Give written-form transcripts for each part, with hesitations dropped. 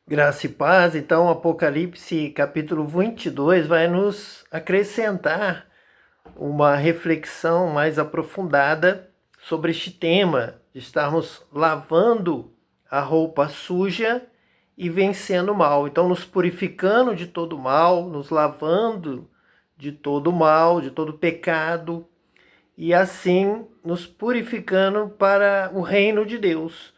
Graça e paz, então Apocalipse capítulo 22 vai nos acrescentar uma reflexão mais aprofundada sobre este tema de estarmos lavando a roupa suja e vencendo o mal. Então, nos purificando de todo mal, nos lavando de todo mal, de todo pecado, e assim nos purificando para o reino de Deus,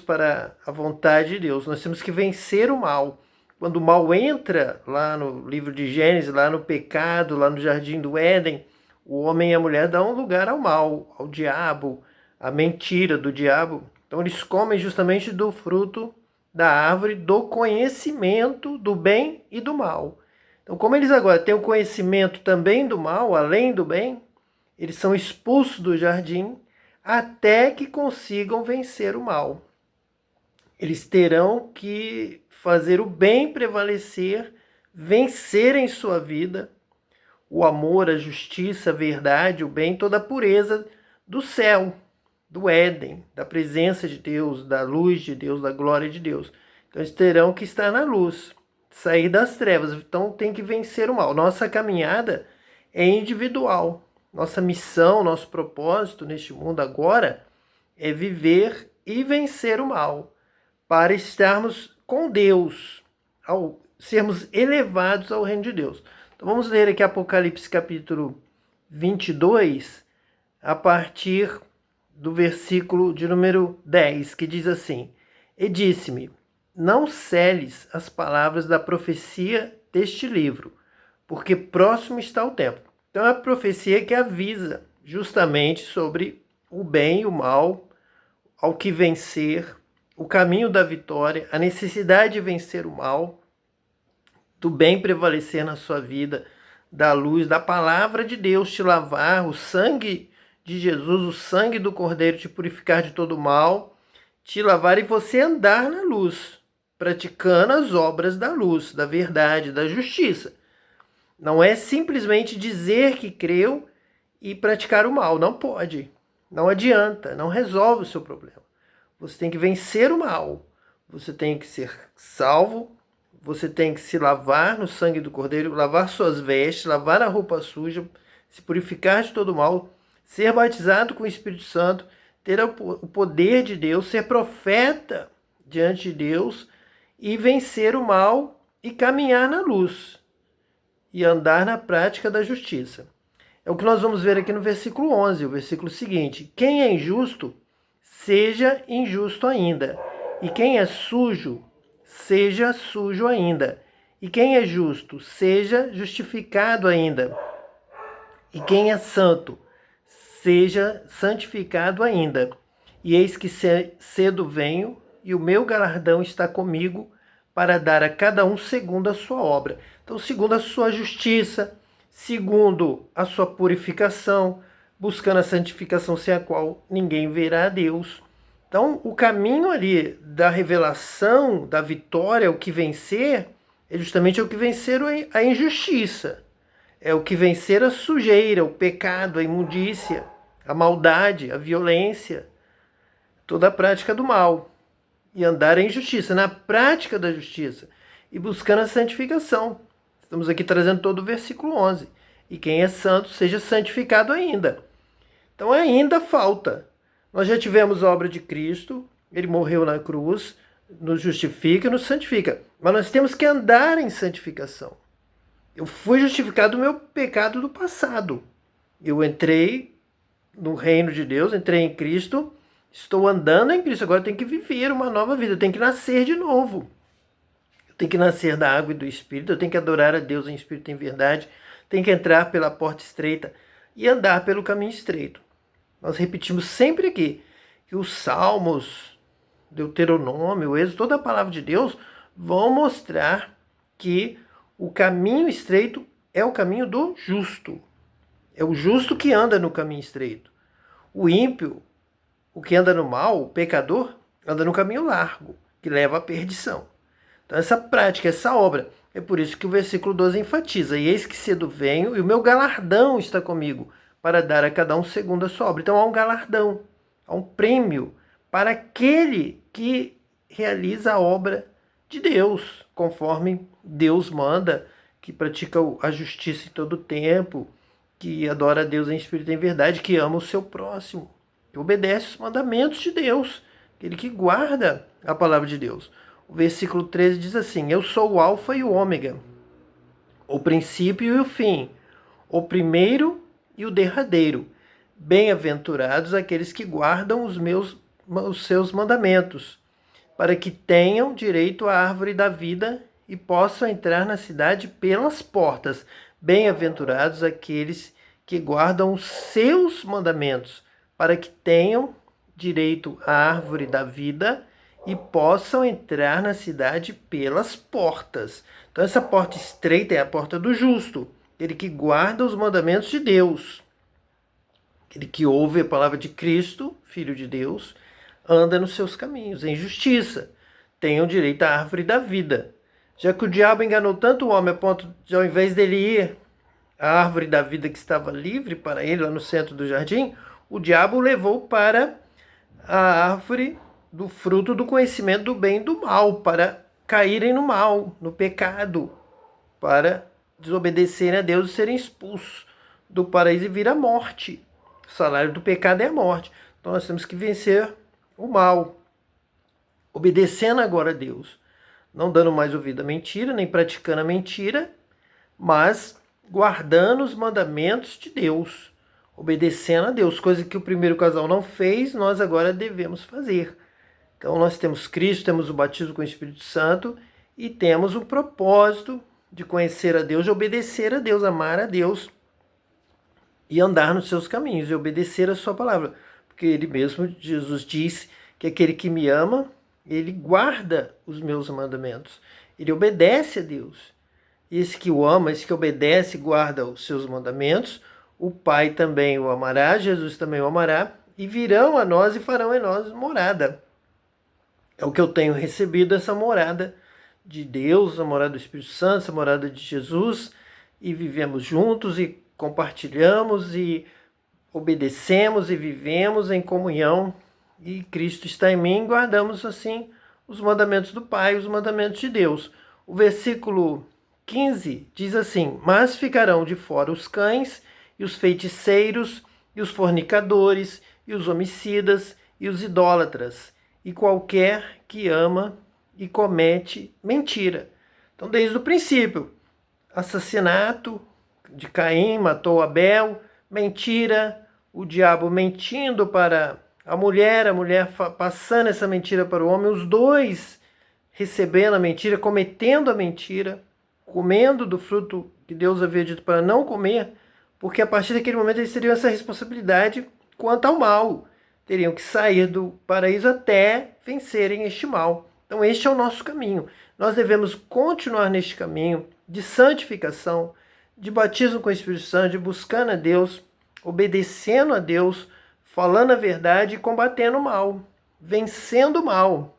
para a vontade de Deus. Nós temos que vencer o mal. Quando o mal entra lá no livro de Gênesis, lá no pecado, lá no jardim do Éden, o homem e a mulher dão lugar ao mal, ao diabo, à mentira do diabo. Então eles comem justamente do fruto da árvore do conhecimento do bem e do mal. Então, como eles agora têm o conhecimento também do mal, além do bem, eles são expulsos do jardim até que consigam vencer o mal. Eles terão que fazer o bem prevalecer, vencer em sua vida o amor, a justiça, a verdade, o bem, toda a pureza do céu, do Éden, da presença de Deus, da luz de Deus, da glória de Deus. Então eles terão que estar na luz, sair das trevas. Então tem que vencer o mal. Nossa caminhada é individual. Nossa missão, nosso propósito neste mundo agora é viver e vencer o mal, para estarmos com Deus, ao sermos elevados ao reino de Deus. Então vamos ler aqui Apocalipse capítulo 22, a partir do versículo de número 10, que diz assim: E disse-me, não celes as palavras da profecia deste livro, porque próximo está o tempo. Então é a profecia que avisa justamente sobre o bem e o mal, ao que vencer, o caminho da vitória, a necessidade de vencer o mal, do bem prevalecer na sua vida, da luz, da palavra de Deus te lavar, o sangue de Jesus, o sangue do Cordeiro te purificar de todo mal, te lavar e você andar na luz, praticando as obras da luz, da verdade, da justiça. Não é simplesmente dizer que creu e praticar o mal. Não pode. Não adianta. Não resolve o seu problema. Você tem que vencer o mal. Você tem que ser salvo. Você tem que se lavar no sangue do Cordeiro, lavar suas vestes, lavar a roupa suja, se purificar de todo o mal, ser batizado com o Espírito Santo, ter o poder de Deus, ser profeta diante de Deus e vencer o mal e caminhar na luz e andar na prática da justiça. É o que nós vamos ver aqui no versículo 11, o versículo seguinte: quem é injusto, seja injusto ainda, e quem é sujo, seja sujo ainda, e quem é justo, seja justificado ainda, e quem é santo, seja santificado ainda. E eis que cedo venho, e o meu galardão está comigo, para dar a cada um segundo a sua obra. Então, segundo a sua justiça, segundo a sua purificação, buscando a santificação sem a qual ninguém verá a Deus. Então, o caminho ali da revelação, da vitória, o que vencer, é justamente o que vencer a injustiça. É o que vencer a sujeira, o pecado, a imundícia, a maldade, a violência, toda a prática do mal. E andar em justiça, na prática da justiça. E buscando a santificação. Estamos aqui trazendo todo o versículo 11. E quem é santo, seja santificado ainda. Então ainda falta. Nós já tivemos a obra de Cristo, ele morreu na cruz, nos justifica e nos santifica. Mas nós temos que andar em santificação. Eu fui justificado do meu pecado do passado. Eu entrei no reino de Deus, entrei em Cristo, estou andando em Cristo. Agora eu tenho que viver uma nova vida, eu tenho que nascer de novo. Eu tenho que nascer da água e do Espírito, eu tenho que adorar a Deus em Espírito e em verdade, tenho que entrar pela porta estreita e andar pelo caminho estreito. Nós repetimos sempre aqui que os Salmos, Deuteronômio, o Êxodo, toda a palavra de Deus vão mostrar que o caminho estreito é o caminho do justo. É o justo que anda no caminho estreito. O ímpio, o que anda no mal, o pecador, anda no caminho largo, que leva à perdição. Então essa prática, essa obra, é por isso que o versículo 12 enfatiza: e eis que cedo venho, e o meu galardão está comigo, para dar a cada um segundo a sua obra. Então há um galardão, há um prêmio para aquele que realiza a obra de Deus, conforme Deus manda, que pratica a justiça em todo o tempo, que adora a Deus em espírito e em verdade, que ama o seu próximo, que obedece os mandamentos de Deus, aquele que guarda a palavra de Deus. O versículo 13 diz assim: eu sou o alfa e o ômega, o princípio e o fim, o primeiro e o derradeiro. Bem-aventurados aqueles que guardam os seus mandamentos, para que tenham direito à árvore da vida e possam entrar na cidade pelas portas. Bem-aventurados aqueles que guardam os seus mandamentos, para que tenham direito à árvore da vida e possam entrar na cidade pelas portas. Então essa porta estreita é a porta do justo, aquele que guarda os mandamentos de Deus, aquele que ouve a palavra de Cristo, Filho de Deus, anda nos seus caminhos em justiça, tenham direito à árvore da vida. Já que o diabo enganou tanto o homem a ponto de, ao invés dele ir à árvore da vida que estava livre para ele lá no centro do jardim, o diabo o levou para a árvore do fruto do conhecimento do bem e do mal, para caírem no mal, no pecado, para desobedecerem a Deus e serem expulsos do paraíso e vir à morte. O salário do pecado é a morte. Então nós temos que vencer o mal, obedecendo agora a Deus, não dando mais ouvido à mentira, nem praticando a mentira, mas guardando os mandamentos de Deus, obedecendo a Deus, coisa que o primeiro casal não fez, nós agora devemos fazer. Então nós temos Cristo, temos o batismo com o Espírito Santo e temos o propósito de conhecer a Deus, de obedecer a Deus, amar a Deus e andar nos seus caminhos e obedecer a sua palavra. Porque ele mesmo, Jesus, disse que aquele que me ama, ele guarda os meus mandamentos. Ele obedece a Deus. E esse que o ama, esse que obedece e guarda os seus mandamentos, o Pai também o amará, Jesus também o amará, e virão a nós e farão em nós morada. É o que eu tenho recebido, essa morada de Deus, a morada do Espírito Santo, essa morada de Jesus, e vivemos juntos e compartilhamos e obedecemos e vivemos em comunhão, e Cristo está em mim, guardamos assim os mandamentos do Pai, os mandamentos de Deus. O versículo 15 diz assim: mas ficarão de fora os cães e os feiticeiros e os fornicadores e os homicidas e os idólatras e qualquer que ama e comete mentira. Então, desde o princípio, assassinato de Caim, matou Abel, mentira, o diabo mentindo para a mulher passando essa mentira para o homem, os dois recebendo a mentira, cometendo a mentira, comendo do fruto que Deus havia dito para não comer, porque a partir daquele momento eles teriam essa responsabilidade quanto ao mal. Teriam que sair do paraíso até vencerem este mal. Então este é o nosso caminho. Nós devemos continuar neste caminho de santificação, de batismo com o Espírito Santo, de buscando a Deus, obedecendo a Deus, falando a verdade e combatendo o mal, vencendo o mal,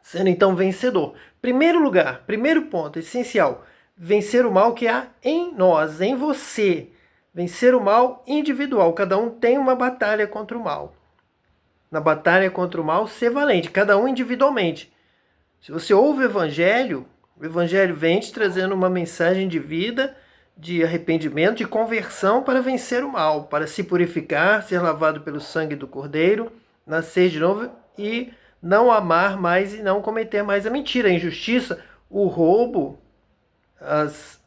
sendo então vencedor. Primeiro lugar, primeiro ponto essencial, vencer o mal que há em nós, em você. Vencer o mal individual, cada um tem uma batalha contra o mal. Na batalha contra o mal, ser valente, cada um individualmente. Se você ouve o Evangelho vem te trazendo uma mensagem de vida, de arrependimento, de conversão para vencer o mal, para se purificar, ser lavado pelo sangue do Cordeiro, nascer de novo e não amar mais e não cometer mais a mentira, a injustiça, o roubo, as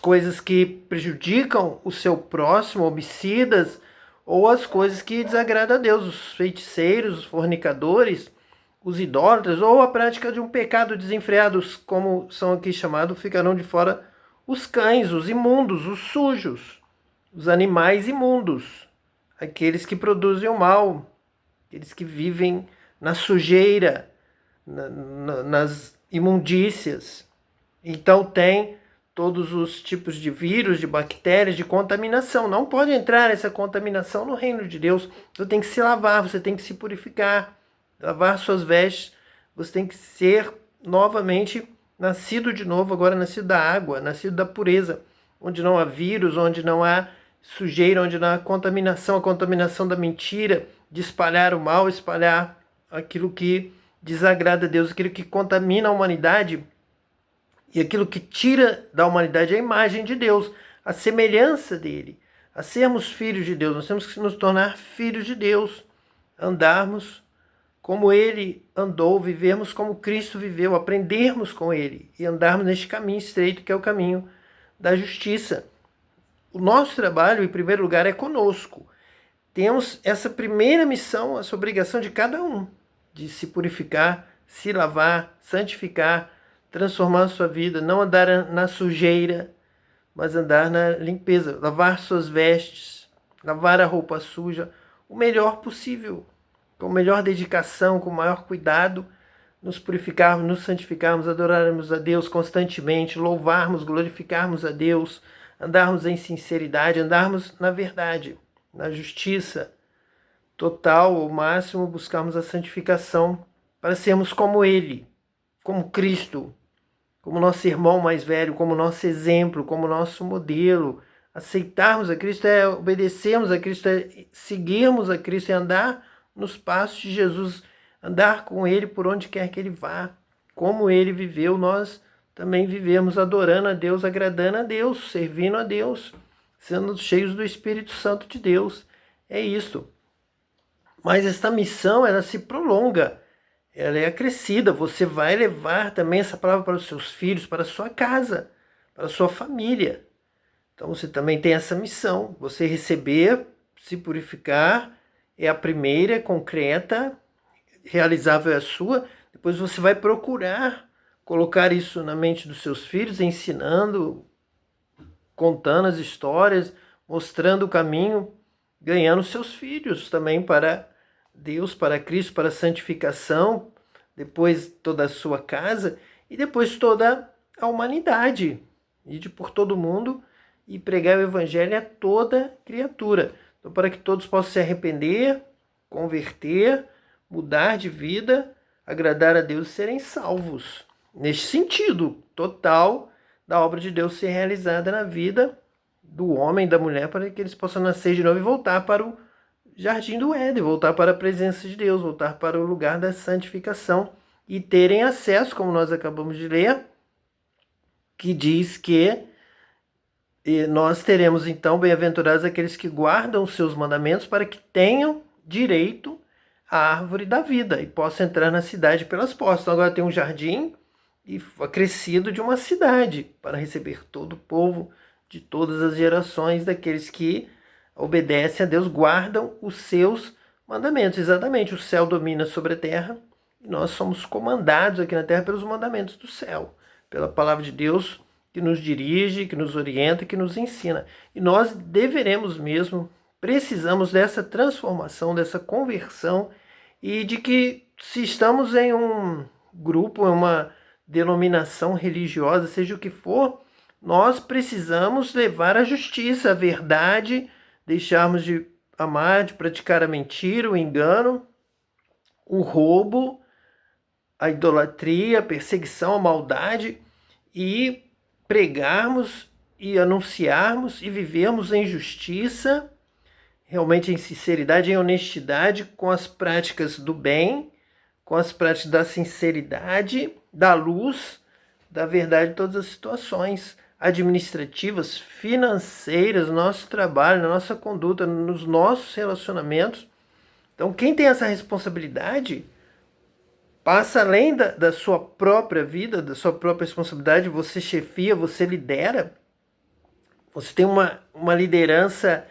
coisas que prejudicam o seu próximo, homicidas, ou as coisas que desagradam a Deus, os feiticeiros, os fornicadores, os idólatras, ou a prática de um pecado desenfreado, como são aqui chamados, ficarão de fora os cães, os imundos, os sujos, os animais imundos, aqueles que produzem o mal, aqueles que vivem na sujeira, nas imundícias. Então tem todos os tipos de vírus, de bactérias, de contaminação. Não pode entrar essa contaminação no reino de Deus. Você tem que se lavar, você tem que se purificar, lavar suas vestes. Você tem que ser novamente nascido de novo, agora nascido da água, nascido da pureza, onde não há vírus, onde não há sujeira, onde não há contaminação, a contaminação da mentira, de espalhar o mal, espalhar aquilo que desagrada a Deus, aquilo que contamina a humanidade e aquilo que tira da humanidade a imagem de Deus, a semelhança dele, a sermos filhos de Deus. Nós temos que nos tornar filhos de Deus, andarmos como ele andou, vivermos como Cristo viveu, aprendermos com ele e andarmos neste caminho estreito que é o caminho da justiça. O nosso trabalho, em primeiro lugar, é conosco. Temos essa primeira missão, essa obrigação de cada um, de se purificar, se lavar, santificar, transformar a sua vida, não andar na sujeira, mas andar na limpeza, lavar suas vestes, lavar a roupa suja, o melhor possível, com a melhor dedicação, com o maior cuidado, nos purificarmos, nos santificarmos, adorarmos a Deus constantemente, louvarmos, glorificarmos a Deus, andarmos em sinceridade, andarmos na verdade, na justiça total, ao máximo, buscarmos a santificação para sermos como Ele, como Cristo, como nosso irmão mais velho, como nosso exemplo, como nosso modelo. Aceitarmos a Cristo é obedecermos a Cristo, é seguirmos a Cristo, é andar nos passos de Jesus, andar com Ele por onde quer que Ele vá. Como Ele viveu, nós também vivemos adorando a Deus, agradando a Deus, servindo a Deus, sendo cheios do Espírito Santo de Deus. É isso. Mas esta missão, ela se prolonga, ela é acrescida. Você vai levar também essa palavra para os seus filhos, para a sua casa, para a sua família. Então você também tem essa missão. Você receber, se purificar, é a primeira, é concreta, realizável é a sua. Depois você vai procurar colocar isso na mente dos seus filhos, ensinando, contando as histórias, mostrando o caminho, ganhando seus filhos também para Deus, para Cristo, para a santificação, depois toda a sua casa e depois toda a humanidade. Ir por todo mundo e pregar o evangelho a toda criatura. Então, para que todos possam se arrepender, converter, mudar de vida, agradar a Deus e serem salvos. Neste sentido total da obra de Deus ser realizada na vida do homem e da mulher, para que eles possam nascer de novo e voltar para o jardim do Éden, voltar para a presença de Deus, voltar para o lugar da santificação e terem acesso, como nós acabamos de ler, que diz que nós teremos então bem-aventurados aqueles que guardam os seus mandamentos para que tenham direito à árvore da vida e possam entrar na cidade pelas portas. Então agora tem um jardim e acrescido de uma cidade para receber todo o povo de todas as gerações daqueles que obedecem a Deus, guardam os seus mandamentos. Exatamente, o céu domina sobre a terra e nós somos comandados aqui na terra pelos mandamentos do céu, pela palavra de Deus que nos dirige, que nos orienta, que nos ensina. E nós deveremos mesmo, precisamos dessa transformação, dessa conversão e de que se estamos em um grupo, em uma denominação religiosa, seja o que for, nós precisamos levar a justiça, a verdade, deixarmos de amar, de praticar a mentira, o engano, o roubo, a idolatria, a perseguição, a maldade e pregarmos e anunciarmos e vivermos em justiça, realmente em sinceridade, em honestidade, com as práticas do bem, com as práticas da sinceridade, da luz, da verdade em todas as situações administrativas, financeiras, no nosso trabalho, na nossa conduta, nos nossos relacionamentos. Então, quem tem essa responsabilidade passa além da sua própria vida, da sua própria responsabilidade. Você chefia, você lidera, você tem uma liderança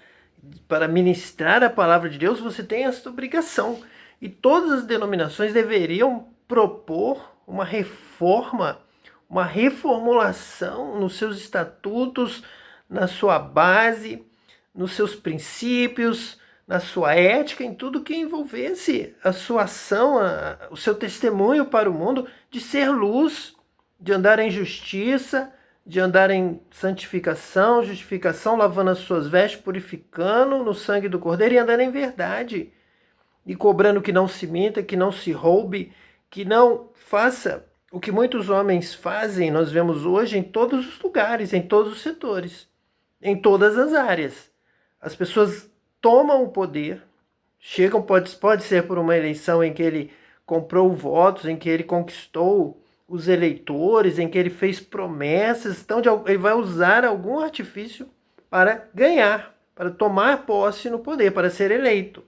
para ministrar a palavra de Deus, você tem essa obrigação. E todas as denominações deveriam propor uma reforma, uma reformulação nos seus estatutos, na sua base, nos seus princípios, na sua ética, em tudo que envolvesse a sua ação, o seu testemunho para o mundo, de ser luz, de andar em justiça, de andar em santificação, justificação, lavando as suas vestes, purificando no sangue do Cordeiro e andando em verdade, e cobrando que não se minta, que não se roube, que não faça o que muitos homens fazem, nós vemos hoje em todos os lugares, em todos os setores, em todas as áreas. As pessoas tomam o poder, chegam, pode ser por uma eleição em que ele comprou votos, em que ele conquistou os eleitores, em que ele fez promessas. Então ele vai usar algum artifício para ganhar, para tomar posse no poder, para ser eleito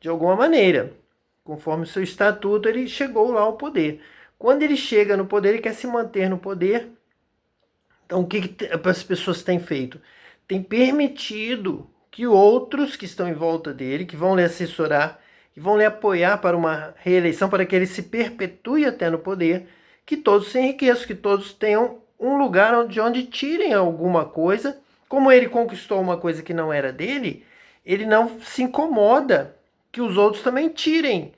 de alguma maneira. Conforme o seu estatuto, ele chegou lá ao poder. Quando ele chega no poder, ele quer se manter no poder. Então, o que as pessoas têm feito? Tem permitido que outros que estão em volta dele, que vão lhe assessorar, que vão lhe apoiar para uma reeleição, para que ele se perpetue até no poder, que todos se enriqueçam, que todos tenham um lugar de onde tirem alguma coisa. Como ele conquistou uma coisa que não era dele, ele não se incomoda que os outros também tirem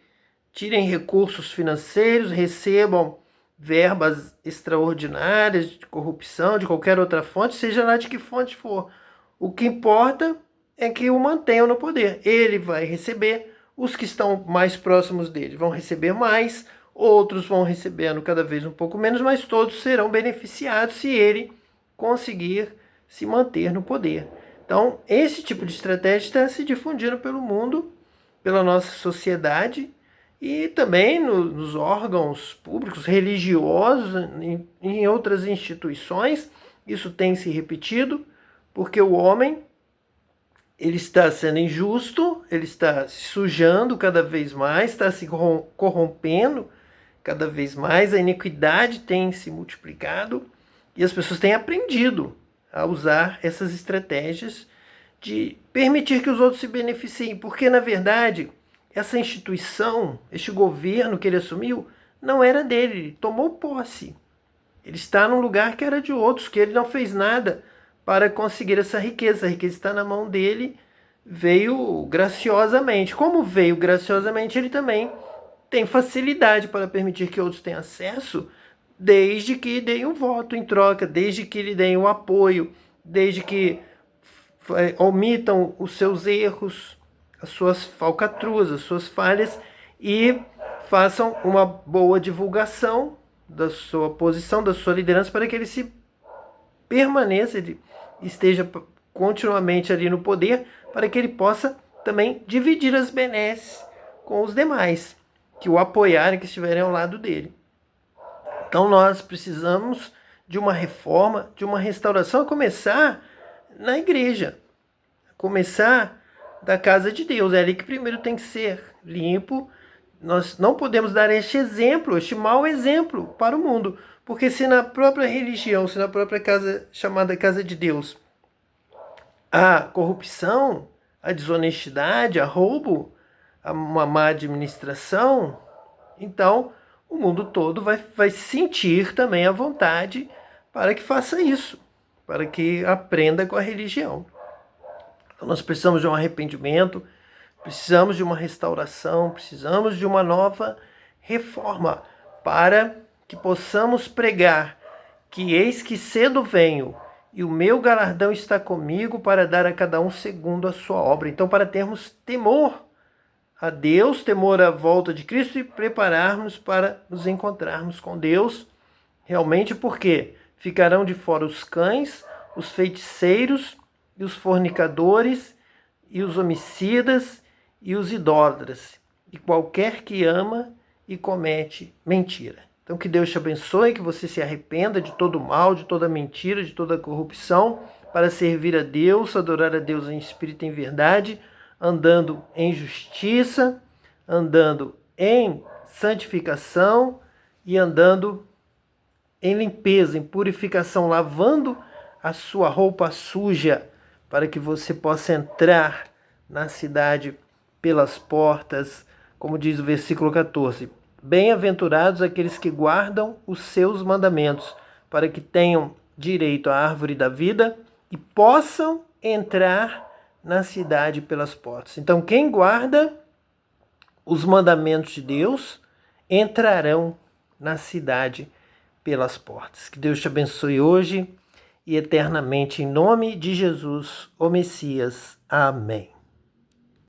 recursos financeiros, recebam verbas extraordinárias de corrupção, de qualquer outra fonte, seja lá de que fonte for. O que importa é que o mantenham no poder. Ele vai receber, os que estão mais próximos dele vão receber mais, outros vão recebendo cada vez um pouco menos, mas todos serão beneficiados se ele conseguir se manter no poder. Então, esse tipo de estratégia está se difundindo pelo mundo, pela nossa sociedade, e também nos órgãos públicos, religiosos, em outras instituições. Isso tem se repetido, porque o homem ele está sendo injusto, ele está se sujando cada vez mais, está se corrompendo cada vez mais, a iniquidade tem se multiplicado e as pessoas têm aprendido a usar essas estratégias de permitir que os outros se beneficiem, porque na verdade essa instituição, este governo que ele assumiu, não era dele, ele tomou posse. Ele está num lugar que era de outros, que ele não fez nada para conseguir essa riqueza. A riqueza está na mão dele, veio graciosamente. Como veio graciosamente, ele também tem facilidade para permitir que outros tenham acesso, desde que deem um voto em troca, desde que lhe deem o apoio, desde que omitam os seus erros, as suas falcatruas, as suas falhas, e façam uma boa divulgação da sua posição, da sua liderança, para que ele se permaneça, ele esteja continuamente ali no poder, para que ele possa também dividir as benesses com os demais, que o apoiarem, que estiverem ao lado dele. Então nós precisamos de uma reforma, de uma restauração, a começar na igreja, a começar da casa de Deus. É ali que primeiro tem que ser limpo. Nós não podemos dar este exemplo, este mau exemplo para o mundo, porque se na própria religião, se na própria casa chamada casa de Deus, a corrupção, a desonestidade, a roubo, uma má administração, então o mundo todo vai sentir também a vontade para que faça isso, para que aprenda com a religião. Então nós precisamos de um arrependimento, precisamos de uma restauração, precisamos de uma nova reforma, para que possamos pregar que eis que cedo venho, e o meu galardão está comigo para dar a cada um segundo a sua obra. Então, para termos temor a Deus, temor à volta de Cristo, e prepararmos para nos encontrarmos com Deus, realmente, porque ficarão de fora os cães, os feiticeiros, e os fornicadores, e os homicidas, e os idólatras, e qualquer que ama e comete mentira. Então que Deus te abençoe, que você se arrependa de todo o mal, de toda mentira, de toda corrupção, para servir a Deus, adorar a Deus em espírito e em verdade, andando em justiça, andando em santificação e andando em limpeza, em purificação, lavando a sua roupa suja, para que você possa entrar na cidade pelas portas, como diz o versículo 14. Bem-aventurados aqueles que guardam os seus mandamentos, para que tenham direito à árvore da vida e possam entrar na cidade pelas portas. Então, quem guarda os mandamentos de Deus entrarão na cidade pelas portas. Que Deus te abençoe hoje e eternamente, em nome de Jesus, o Messias. Amém.